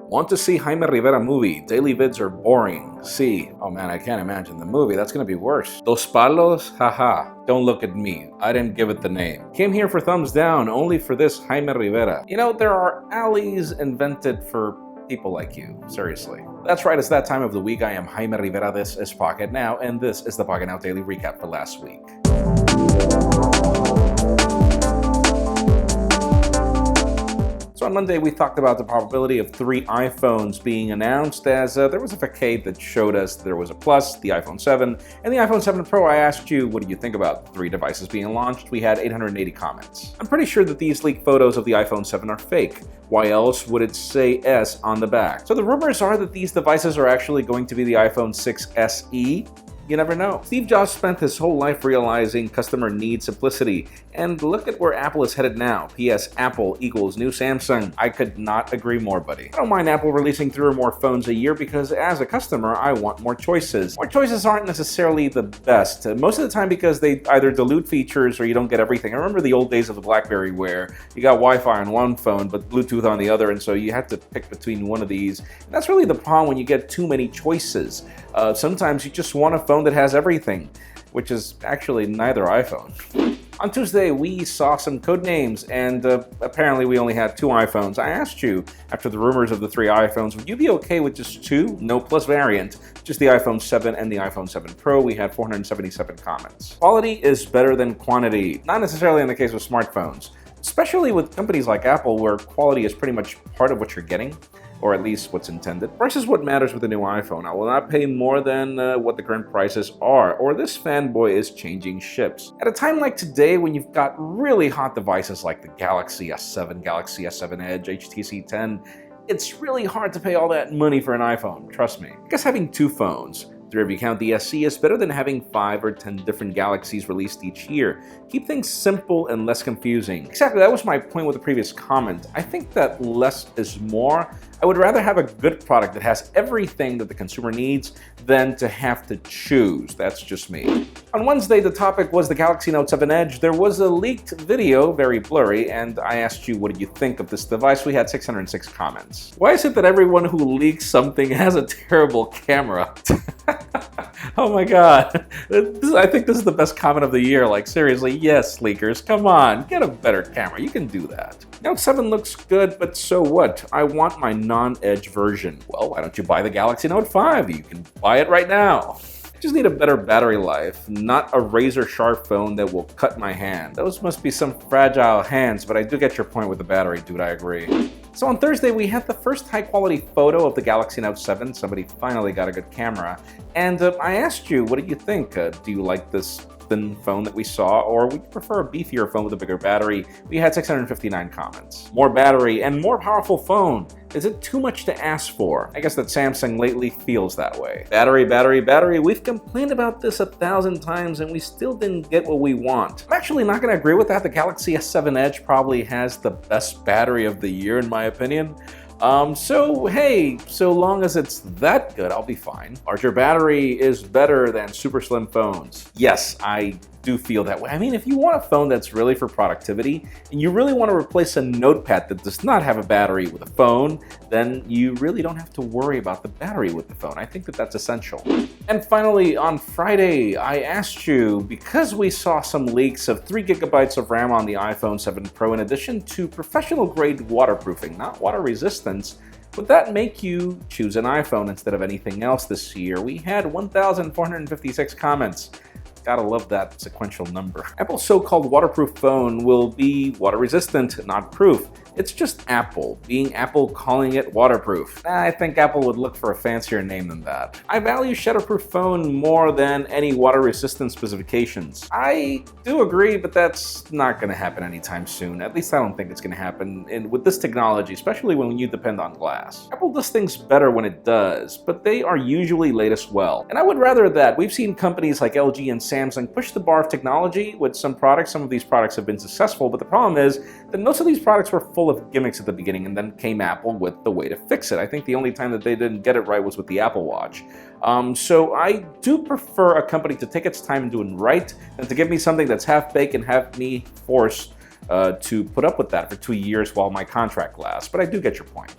Want to see Jaime Rivera movie? Daily vids are boring. See. Oh man, I can't imagine the movie. That's gonna be worse. Dos Palos? Haha. Don't look at me. I didn't give it the name. Came here for thumbs down, only for this Jaime Rivera. You know, there are alleys invented for people like you. Seriously. That's right, it's that time of the week. I am Jaime Rivera. This is Pocketnow, and this is the Pocketnow Daily Recap for last week. So on Monday, we talked about the probability of 3 iPhones being announced, as there was a facade that showed us there was a Plus, the iPhone 7, and the iPhone 7 Pro. I asked you, what do you think about the 3 devices being launched? We had 880 comments. I'm pretty sure that these leaked photos of the iPhone 7 are fake. Why else would it say S on the back? So the rumors are that these devices are actually going to be the iPhone 6 SE. You never know. Steve Jobs spent his whole life realizing customer needs simplicity, and look at where Apple is headed now. P.S. Apple equals new Samsung. I could not agree more, buddy. I don't mind Apple releasing 3 or more phones a year because as a customer, I want more choices. More choices aren't necessarily the best, most of the time because they either dilute features or you don't get everything. I remember the old days of the BlackBerry where you got Wi-Fi on one phone but Bluetooth on the other, and so you had to pick between one of these. And that's really the problem when you get too many choices. Sometimes you just want a phone that has everything, which is actually neither iPhone. On Tuesday, we saw some code names, and apparently we only had 2 iPhones. I asked you, after the rumors of the 3 iPhones, would you be okay with just 2? No Plus variant, just the iPhone 7 and the iPhone 7 Pro. We had 477 comments. Quality is better than quantity, not necessarily in the case of smartphones, especially with companies like Apple, where quality is pretty much part of what you're getting, or at least what's intended. Price is what matters with the new iPhone. I will not pay more than what the current prices are, or this fanboy is changing ships. At a time like today, when you've got really hot devices like the Galaxy S7, Galaxy S7 Edge, HTC 10, it's really hard to pay all that money for an iPhone, trust me. I guess having 2 phones, 3 if you count the SE, is better than having 5 or 10 different Galaxies released each year. Keep things simple and less confusing. Exactly, that was my point with the previous comment. I think that less is more. I would rather have a good product that has everything that the consumer needs than to have to choose. That's just me. On Wednesday, the topic was the Galaxy Note 7 Edge. There was a leaked video, very blurry, and I asked you, what did you think of this device? We had 606 comments. Why is it that everyone who leaks something has a terrible camera? Oh my god. I think this is the best comment of the year. Like, seriously, yes, leakers, come on, get a better camera. You can do that. Note 7 looks good, but so what? I want my non-Edge version. Well, why don't you buy the Galaxy Note 5? You can buy it right now. I just need a better battery life, not a razor-sharp phone that will cut my hand. Those must be some fragile hands, but I do get your point with the battery, dude, I agree. So on Thursday, we had the first high-quality photo of the Galaxy Note 7. Somebody finally got a good camera. And I asked you, what did you think? Do you like this thin phone that we saw, or would you prefer a beefier phone with a bigger battery? We had 659 comments. More battery and more powerful phone. Is it too much to ask for? I guess that Samsung lately feels that way. Battery, battery, battery. We've complained about this 1,000 times and we still didn't get what we want. I'm actually not going to agree with that. The Galaxy S7 Edge probably has the best battery of the year in my opinion. So hey, so long as it's that good, I'll be fine. Larger battery is better than super slim phones. Yes, I do feel that way. I mean, if you want a phone that's really for productivity, and you really want to replace a notepad that does not have a battery with a phone, then you really don't have to worry about the battery with the phone. I think that that's essential. And finally, on Friday, I asked you, because we saw some leaks of 3 gigabytes of RAM on the iPhone 7 Pro in addition to professional-grade waterproofing, not water resistance, would that make you choose an iPhone instead of anything else this year? We had 1,456 comments. Gotta love that sequential number. Apple's so-called waterproof phone will be water-resistant, not proof. It's just Apple, being Apple calling it waterproof. I think Apple would look for a fancier name than that. I value shatterproof phone more than any water-resistant specifications. I do agree, but that's not gonna happen anytime soon. At least I don't think it's gonna happen with this technology, especially when you depend on glass. Apple does things better when it does, but they are usually late as well. And I would rather that. We've seen companies like LG and Samsung push the bar of technology with some products. Some of these products have been successful, but the problem is that most of these products were full of gimmicks at the beginning, and then came Apple with the way to fix it. I think the only time that they didn't get it right was with the Apple Watch. So I do prefer a company to take its time and do it right than to give me something that's half-baked and have me forced to put up with that for 2 years while my contract lasts. But I do get your point.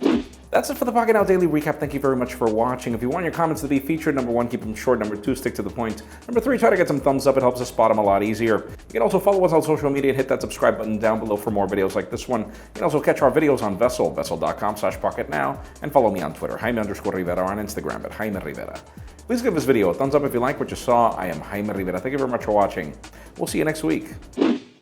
That's it for the Pocketnow Daily Recap. Thank you very much for watching. If you want your comments to be featured, number 1, keep them short. Number 2, stick to the point. Number 3, try to get some thumbs up. It helps us spot them a lot easier. You can also follow us on social media and hit that subscribe button down below for more videos like this one. You can also catch our videos on Vessel, vessel.com/pocketnow, and follow me on Twitter, Jaime_Rivera, on Instagram at Jaime Rivera. Please give this video a thumbs up if you like what you saw. I am Jaime Rivera. Thank you very much for watching. We'll see you next week.